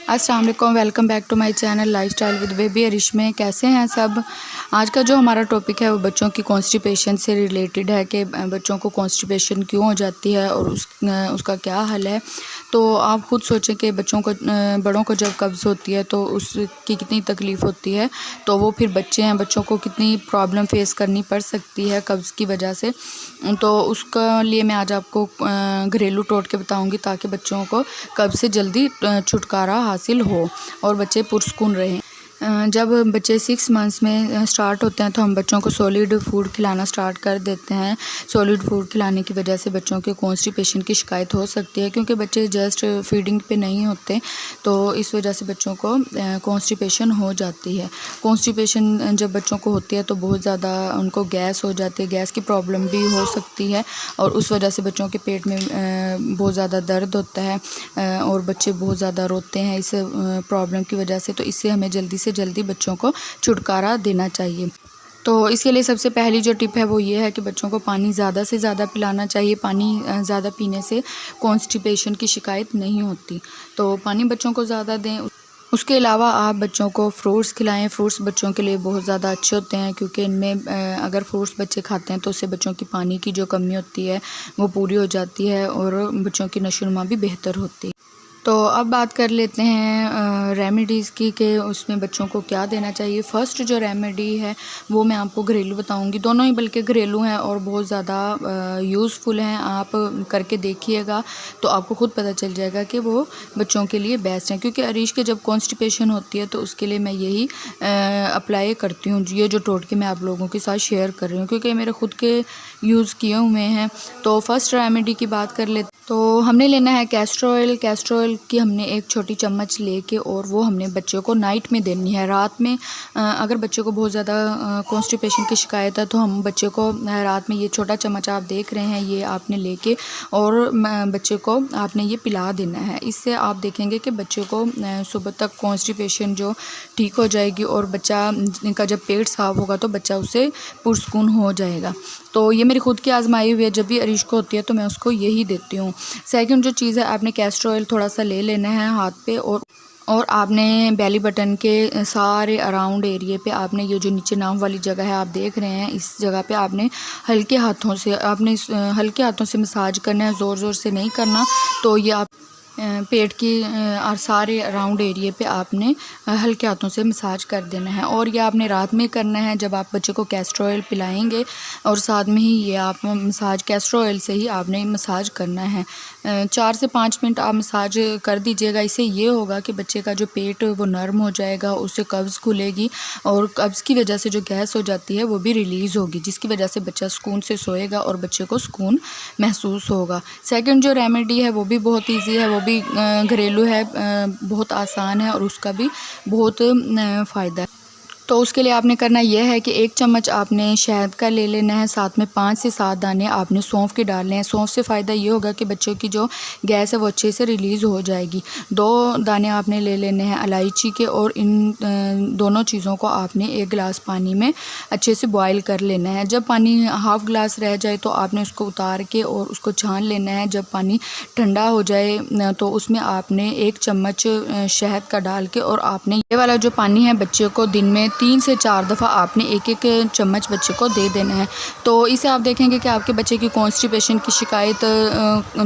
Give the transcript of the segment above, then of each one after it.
अस्सलाम वालेकुम, welcome back to my channel life style with baby Arish में। कैसे हैं सब। आज का जो हमारा टॉपिक है वो बच्चों की कॉन्स्टिपेशन से रिलेटेड है कि बच्चों को कॉन्स्टिपेशन क्यों हो जाती है और उसका क्या हल है। तो आप खुद सोचें कि बच्चों को बड़ों को जब कब्ज़ होती है तो उसकी कितनी तकलीफ़ होती है, तो वो फिर बच्चे हैं, बच्चों को कितनी प्रॉब्लम फेस करनी पड़ सकती है कब्ज़ की वजह से। तो उसका लिए मैं आज आपको घरेलू टोटके बताऊंगी ताकि बच्चों को कब्ज़ से जल्दी छुटकारा हासिल हो और बच्चे पुरसुकून रहें। जब बच्चे 6 मंथ्स में स्टार्ट होते हैं तो हम बच्चों को सॉलिड फूड खिलाना स्टार्ट कर देते हैं। सॉलिड फूड खिलाने की वजह से बच्चों के कॉन्स्टिपेशन की शिकायत हो सकती है, क्योंकि बच्चे जस्ट फीडिंग पे नहीं होते, तो इस वजह से बच्चों को कॉन्स्टिपेशन हो जाती है। कॉन्स्टिपेशन जब बच्चों को होती है तो बहुत ज़्यादा उनको गैस हो जाती है, गैस की प्रॉब्लम भी हो सकती है और उस वजह से बच्चों के पेट में बहुत ज़्यादा दर्द होता है और बच्चे बहुत ज़्यादा रोते हैं इस प्रॉब्लम की वजह से। तो इससे हमें जल्दी बच्चों को छुटकारा देना चाहिए। तो इसके लिए सबसे पहली जो टिप है वो ये है कि बच्चों को पानी ज़्यादा से ज़्यादा पिलाना चाहिए। पानी ज़्यादा पीने से कॉन्स्टिपेशन की शिकायत नहीं होती, तो पानी बच्चों को ज़्यादा दें। उसके अलावा आप बच्चों को फ्रूट्स खिलाएं। फ्रूट्स बच्चों के लिए बहुत ज़्यादा अच्छे होते हैं, क्योंकि इनमें अगर फ्रूट्स बच्चे खाते हैं तो उससे बच्चों की पानी की जो कमी होती है वो पूरी हो जाती है और बच्चों की नशोनुमा भी बेहतर होती है। तो अब बात कर लेते हैं रेमेडीज़ की कि उसमें बच्चों को क्या देना चाहिए। फ़र्स्ट जो रेमेडी है वो मैं आपको घरेलू बताऊंगी। दोनों ही बल्कि घरेलू हैं और बहुत ज़्यादा यूज़फुल हैं। आप करके देखिएगा तो आपको खुद पता चल जाएगा कि वो बच्चों के लिए बेस्ट हैं। क्योंकि अरीश के जब कॉन्स्टिपेशन होती है तो उसके लिए मैं यही अप्लाई करती हूँ। ये जो टोटके मैं आप लोगों के साथ शेयर कर रही हूँ क्योंकि मेरे खुद के यूज़ किए हुए हैं। तो फर्स्ट रेमेडी की बात कर लेते। तो हमने लेना है कैस्टर ऑयल। कैस्टर ऑयल की हमने एक छोटी चम्मच लेके और वो हमने बच्चे को नाइट में देनी है। रात में अगर बच्चे को बहुत ज़्यादा कॉन्स्टिपेशन की शिकायत है तो हम बच्चे को रात में ये छोटा चम्मच आप देख रहे हैं ये आपने लेके और बच्चे को आपने ये पिला देना है। इससे आप देखेंगे कि बच्चे को सुबह तक कॉन्स्टिपेशन जो ठीक हो जाएगी और बच्चा का जब पेट साफ होगा तो बच्चा उससे पुरसुकून हो जाएगा। तो ये मेरी खुद की आजमाई हुई है, जब भी अरीश को होती है तो मैं उसको यही देती हूँ। सेकंड जो चीज़ है, आपने कैस्टर ऑयल थोड़ा सा ले लेना है हाथ पे और आपने बेली बटन के सारे अराउंड एरिए पे आपने ये जो नीचे नाम वाली जगह है आप देख रहे हैं, इस जगह पे आपने हल्के हाथों से मसाज करना है, ज़ोर ज़ोर से नहीं करना। तो ये आप पेट की और सारे अराउंड एरिए पे आपने हल्के हाथों से मसाज कर देना है। और ये आपने रात में करना है जब आप बच्चे को कैस्टर ऑयल पिलाएंगे और साथ में ही ये आप मसाज कैस्टर ऑयल से ही आपने मसाज करना है। 4 से 5 मिनट आप मसाज कर दीजिएगा। इससे ये होगा कि बच्चे का जो पेट वो नरम हो जाएगा, उससे कब्ज़ खुलेगी और कब्ज़ की वजह से जो गैस हो जाती है वो भी रिलीज़ होगी, जिसकी वजह से बच्चा सुकून से सोएगा और बच्चे को सुकून महसूस होगा। सेकंड जो रेमेडी है वो भी बहुत ईजी है, वो भी घरेलू है, बहुत आसान है और उसका भी बहुत फ़ायदा है। तो उसके लिए आपने करना यह है कि 1 चम्मच आपने शहद का ले लेना है, साथ में 5 से 7 दाने आपने सौंफ के डालने हैं। सौंफ से फ़ायदा ये होगा कि बच्चों की जो गैस है वो अच्छे से रिलीज़ हो जाएगी। 2 दाने आपने ले लेने हैं इलायची के और इन दोनों चीज़ों को आपने 1 गिलास पानी में अच्छे से बॉयल कर लेना है। जब पानी हाफ़ गिलास रह जाए तो आपने उसको उतार के और उसको छान लेना है। जब पानी ठंडा हो जाए तो उसमें आपने 1 चम्मच शहद का डाल के और आपने ये वाला जो पानी है बच्चे को दिन में 3 से 4 दफ़ा आपने 1-1 चम्मच बच्चे को दे देना है। तो इसे आप देखेंगे कि आपके बच्चे की कॉन्स्टिपेशन की शिकायत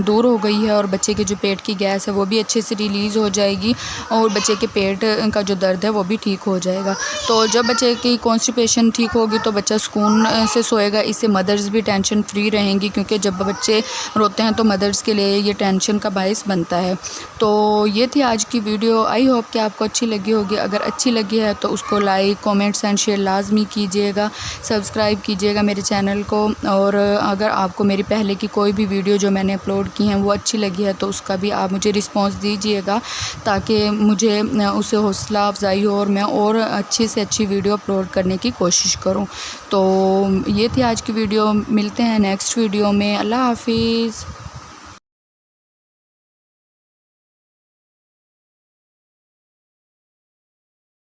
दूर हो गई है और बच्चे के जो पेट की गैस है वो भी अच्छे से रिलीज़ हो जाएगी और बच्चे के पेट का जो दर्द है वो भी ठीक हो जाएगा। तो जब बच्चे की कॉन्स्टिपेशन ठीक होगी तो बच्चा सुकून से सोएगा। इससे मदर्स भी टेंशन फ्री रहेंगी, क्योंकि जब बच्चे रोते हैं तो मदर्स के लिए ये टेंशन का बायस बनता है। तो ये थी आज की वीडियो। आई होप कि आपको अच्छी लगी होगी। अगर अच्छी लगी है तो उसको लाइक, कमेंट्स एंड शेयर लाजमी कीजिएगा। सब्सक्राइब कीजिएगा मेरे चैनल को। और अगर आपको मेरी पहले की कोई भी वीडियो जो मैंने अपलोड की हैं वो अच्छी लगी है तो उसका भी आप मुझे रिस्पांस दीजिएगा, ताकि मुझे उससे हौसला अफजाई हो और मैं और अच्छी से अच्छी वीडियो अपलोड करने की कोशिश करूं। तो ये थी आज की वीडियो। मिलते हैं नेक्स्ट वीडियो में। अल्लाह हाफिज़।